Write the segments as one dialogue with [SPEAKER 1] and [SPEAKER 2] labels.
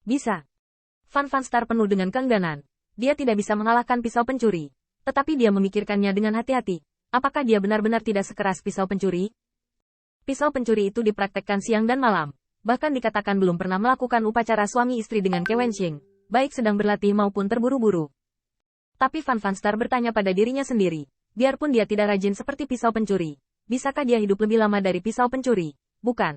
[SPEAKER 1] Bisa. Fan Star penuh dengan keengganan. Dia tidak bisa mengalahkan pisau pencuri. Tetapi dia memikirkannya dengan hati-hati. Apakah dia benar-benar tidak sekeras pisau pencuri? Pisau pencuri itu dipraktekkan siang dan malam. Bahkan dikatakan belum pernah melakukan upacara suami istri dengan Kewenshing, baik sedang berlatih maupun terburu-buru. Tapi Fan Star bertanya pada dirinya sendiri. Biarpun dia tidak rajin seperti pisau pencuri, bisakah dia hidup lebih lama dari pisau pencuri? Bukan.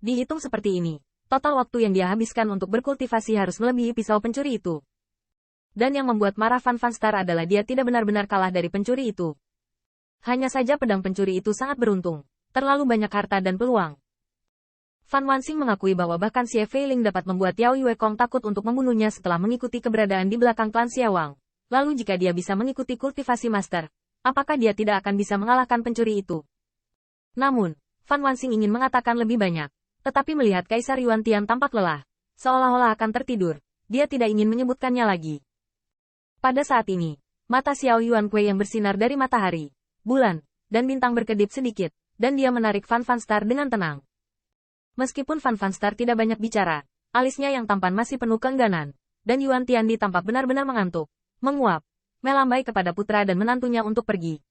[SPEAKER 1] Dihitung seperti ini, total waktu yang dia habiskan untuk berkultivasi harus melebihi pisau pencuri itu. Dan yang membuat marah Fan Star adalah dia tidak benar-benar kalah dari pencuri itu. Hanya saja pedang pencuri itu sangat beruntung, terlalu banyak harta dan peluang. Fan Wanxing mengakui bahwa bahkan Xie Feiling dapat membuat Yao Yuekong takut untuk membunuhnya setelah mengikuti keberadaan di belakang klan Xiawang. Lalu jika dia bisa mengikuti kultivasi master, apakah dia tidak akan bisa mengalahkan pencuri itu? Namun, Fan Wanxing ingin mengatakan lebih banyak, tetapi melihat Kaisar Yuan Tian tampak lelah, seolah-olah akan tertidur, dia tidak ingin menyebutkannya lagi. Pada saat ini, mata Xiao Yuan Kuei yang bersinar dari matahari, bulan, dan bintang berkedip sedikit, dan dia menarik Fan Star dengan tenang. Meskipun Fan Star tidak banyak bicara, alisnya yang tampan masih penuh keengganan, dan Yuan Tiandi tampak benar-benar mengantuk, menguap, melambai kepada putra dan menantunya untuk pergi.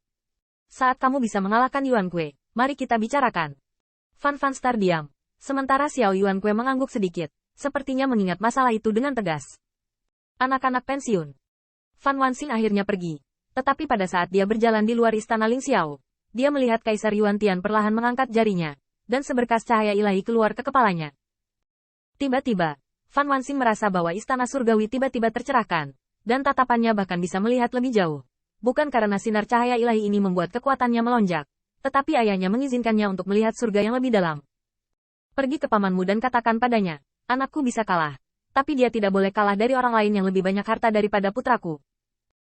[SPEAKER 1] Saat kamu bisa mengalahkan Yuan Kuei, mari kita bicarakan. Fan Star diam, sementara Xiao Yuan Kuei mengangguk sedikit, sepertinya mengingat masalah itu dengan tegas. Anak-anak pensiun. Fan Wanxing akhirnya pergi. Tetapi pada saat dia berjalan di luar istana Ling Xiao, dia melihat Kaisar Yuan Tian perlahan mengangkat jarinya, dan seberkas cahaya ilahi keluar ke kepalanya. Tiba-tiba, Fan Wanxing merasa bahwa istana surgawi tiba-tiba tercerahkan, dan tatapannya bahkan bisa melihat lebih jauh. Bukan karena sinar cahaya ilahi ini membuat kekuatannya melonjak, tetapi ayahnya mengizinkannya untuk melihat surga yang lebih dalam. Pergi ke pamanmu dan katakan padanya, anakku bisa kalah, tapi dia tidak boleh kalah dari orang lain yang lebih banyak harta daripada putraku.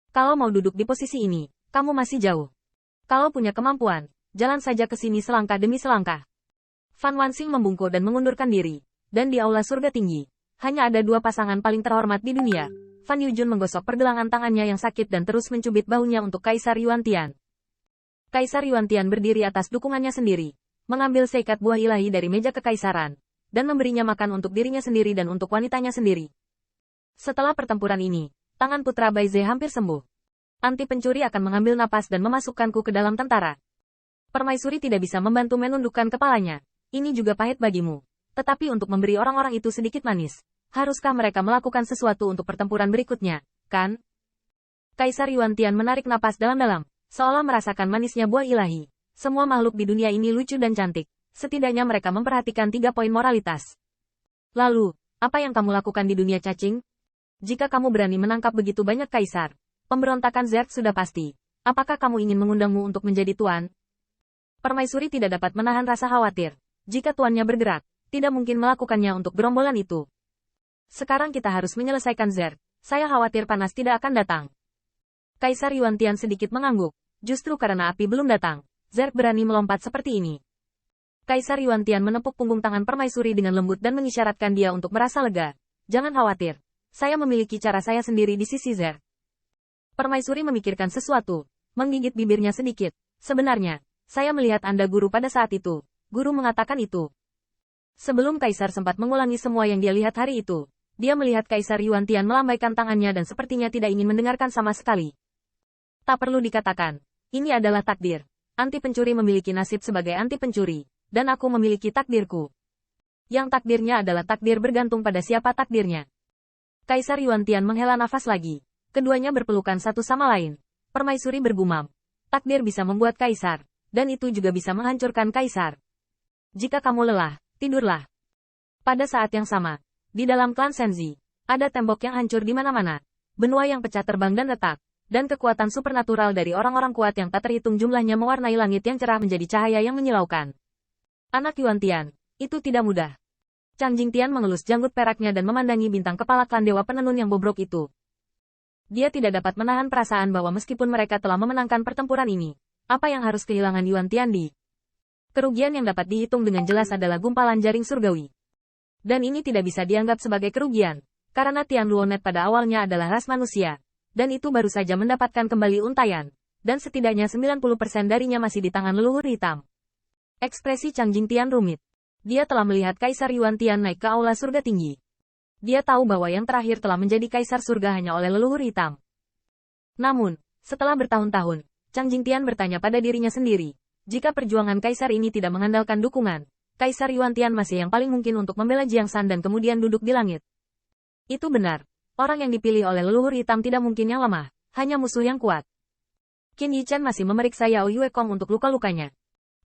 [SPEAKER 1] Kalau mau duduk di posisi ini, kamu masih jauh. Kalau punya kemampuan, jalan saja ke sini selangkah demi selangkah. Fan Wanxing membungkuk dan mengundurkan diri. Dan di aula surga tinggi, hanya ada dua pasangan paling terhormat di dunia. Fan Yujun menggosok pergelangan tangannya yang sakit dan terus mencubit bahunya untuk Kaisar Yuan Tian. Kaisar Yuan Tian berdiri atas dukungannya sendiri, mengambil seikat buah ilahi dari meja kekaisaran, dan memberinya makan untuk dirinya sendiri dan untuk wanitanya sendiri. Setelah pertempuran ini, tangan putra Baize hampir sembuh. Anti pencuri akan mengambil napas dan memasukkanku ke dalam tentara. Permaisuri tidak bisa membantu menundukkan kepalanya. Ini juga pahit bagimu. Tetapi untuk memberi orang-orang itu sedikit manis, haruskah mereka melakukan sesuatu untuk pertempuran berikutnya, kan? Kaisar Yuan Tian menarik napas dalam-dalam, seolah merasakan manisnya buah ilahi. Semua makhluk di dunia ini lucu dan cantik. Setidaknya mereka memperhatikan 3 poin moralitas. Lalu, apa yang kamu lakukan di dunia cacing? Jika kamu berani menangkap begitu banyak kaisar, pemberontakan Zerg sudah pasti. Apakah kamu ingin mengundangmu untuk menjadi tuan? Permaisuri tidak dapat menahan rasa khawatir. Jika tuannya bergerak, tidak mungkin melakukannya untuk gerombolan itu. Sekarang kita harus menyelesaikan Zerg. Saya khawatir panas tidak akan datang. Kaisar Yuan Tian sedikit mengangguk. Justru karena api belum datang, Zerg berani melompat seperti ini. Kaisar Yuan Tian menepuk punggung tangan permaisuri dengan lembut dan mengisyaratkan dia untuk merasa lega. Jangan khawatir. Saya memiliki cara saya sendiri di sisi Zerg. Permaisuri memikirkan sesuatu, menggigit bibirnya sedikit. Sebenarnya, saya melihat Anda guru pada saat itu. Guru mengatakan itu. Sebelum Kaisar sempat mengulangi semua yang dia lihat hari itu, dia melihat Kaisar Yuan Tian melambaikan tangannya dan sepertinya tidak ingin mendengarkan sama sekali. Tak perlu dikatakan, ini adalah takdir. Anti pencuri memiliki nasib sebagai anti pencuri, dan aku memiliki takdirku. Yang takdirnya adalah takdir bergantung pada siapa takdirnya. Kaisar Yuan Tian menghela nafas lagi. Keduanya berpelukan satu sama lain. Permaisuri bergumam. Takdir bisa membuat kaisar, dan itu juga bisa menghancurkan kaisar. Jika kamu lelah, tidurlah. Pada saat yang sama, di dalam klan Senzi, ada tembok yang hancur di mana-mana, benua yang pecah terbang dan retak, dan kekuatan supernatural dari orang-orang kuat yang tak terhitung jumlahnya mewarnai langit yang cerah menjadi cahaya yang menyilaukan. Anak Yuan Tian, itu tidak mudah. Chang Jingtian mengelus janggut peraknya dan memandangi bintang kepala klan Dewa Penenun yang bobrok itu. Dia tidak dapat menahan perasaan bahwa meskipun mereka telah memenangkan pertempuran ini, apa yang harus kehilangan Yuan Tiandi? Kerugian yang dapat dihitung dengan jelas adalah gumpalan jaring surgawi. Dan ini tidak bisa dianggap sebagai kerugian, karena Tian Luonet pada awalnya adalah ras manusia, dan itu baru saja mendapatkan kembali untaian, dan setidaknya 90% darinya masih di tangan leluhur hitam. Ekspresi Chang Jingtian rumit. Dia telah melihat Kaisar Yuan Tian naik ke aula surga tinggi. Dia tahu bahwa yang terakhir telah menjadi kaisar surga hanya oleh leluhur hitam. Namun, setelah bertahun-tahun, Chang Jingtian bertanya pada dirinya sendiri, jika perjuangan kaisar ini tidak mengandalkan dukungan, Kaisar Yuantian masih yang paling mungkin untuk membela Jiangsan dan kemudian duduk di langit. Itu benar. Orang yang dipilih oleh leluhur hitam tidak mungkin yang lemah, hanya musuh yang kuat. Qin Yichan masih memeriksa Yao Yuekong untuk luka-lukanya.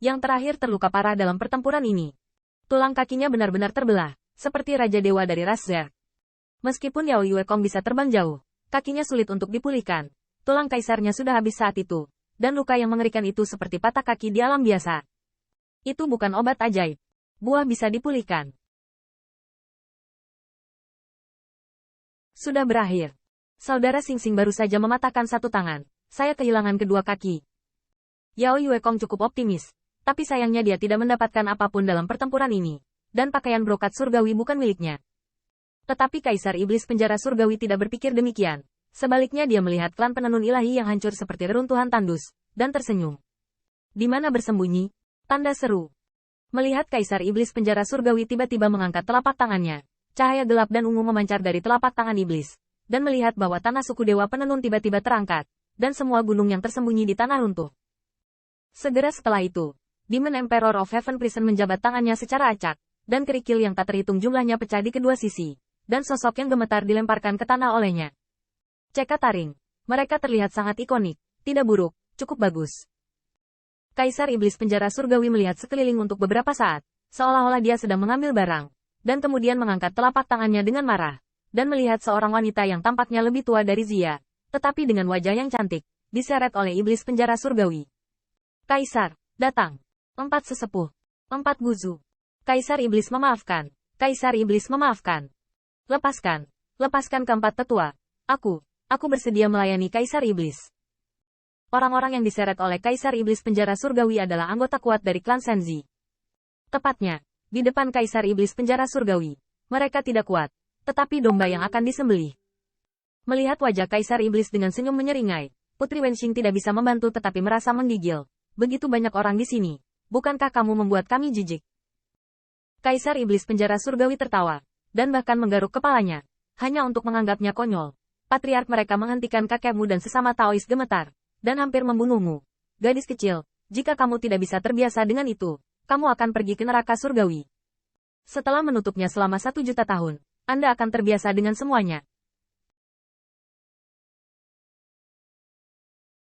[SPEAKER 1] Yang terakhir terluka parah dalam pertempuran ini. Tulang kakinya benar-benar terbelah, seperti Raja Dewa dari ras Zerg. Meskipun Yao Yuekong bisa terbang jauh, kakinya sulit untuk dipulihkan. Tulang kaisarnya sudah habis saat itu, dan luka yang mengerikan itu seperti patah kaki di alam biasa. Itu bukan obat ajaib. Buah bisa dipulihkan. Sudah berakhir. Saudara Xing baru saja mematahkan satu tangan. Saya kehilangan kedua kaki. Yao Yuekong cukup optimis. Tapi sayangnya dia tidak mendapatkan apapun dalam pertempuran ini. Dan pakaian brokat surgawi bukan miliknya. Tetapi Kaisar Iblis Penjara Surgawi tidak berpikir demikian. Sebaliknya dia melihat klan penenun ilahi yang hancur seperti reruntuhan tandus. Dan tersenyum. Di mana bersembunyi? Tanda seru. Melihat Kaisar Iblis Penjara Surgawi tiba-tiba mengangkat telapak tangannya. Cahaya gelap dan ungu memancar dari telapak tangan iblis. Dan melihat bahwa tanah suku Dewa Penenun tiba-tiba terangkat. Dan semua gunung yang tersembunyi di tanah runtuh. Segera setelah itu, Demon Emperor of Heaven Prison menjabat tangannya secara acak. Dan kerikil yang tak terhitung jumlahnya pecah di kedua sisi. Dan sosok yang gemetar dilemparkan ke tanah olehnya. Cekat taring. Mereka terlihat sangat ikonik. Tidak buruk, cukup bagus. Kaisar Iblis Penjara Surgawi melihat sekeliling untuk beberapa saat, seolah-olah dia sedang mengambil barang, dan kemudian mengangkat telapak tangannya dengan marah, dan melihat seorang wanita yang tampaknya lebih tua dari Zia, tetapi dengan wajah yang cantik, diseret oleh Iblis Penjara Surgawi. Kaisar, datang. 4 sesepuh. 4 guzu. Kaisar Iblis memaafkan. Kaisar Iblis memaafkan. Lepaskan. Lepaskan keempat tetua. Aku bersedia melayani Kaisar Iblis. Orang-orang yang diseret oleh Kaisar Iblis Penjara Surgawi adalah anggota kuat dari klan Senzi. Tepatnya, di depan Kaisar Iblis Penjara Surgawi, mereka tidak kuat, tetapi domba yang akan disembelih. Melihat wajah Kaisar Iblis dengan senyum menyeringai, Putri Wenxing tidak bisa membantu tetapi merasa menggigil. Begitu banyak orang di sini, bukankah kamu membuat kami jijik? Kaisar Iblis Penjara Surgawi tertawa, dan bahkan menggaruk kepalanya, hanya untuk menganggapnya konyol. Patriark mereka menghentikan kakekmu dan sesama Taois gemetar. Dan hampir membunuhmu. Gadis kecil, jika kamu tidak bisa terbiasa dengan itu, kamu akan pergi ke neraka surgawi. Setelah menutupnya selama 1 juta tahun, Anda akan terbiasa dengan semuanya.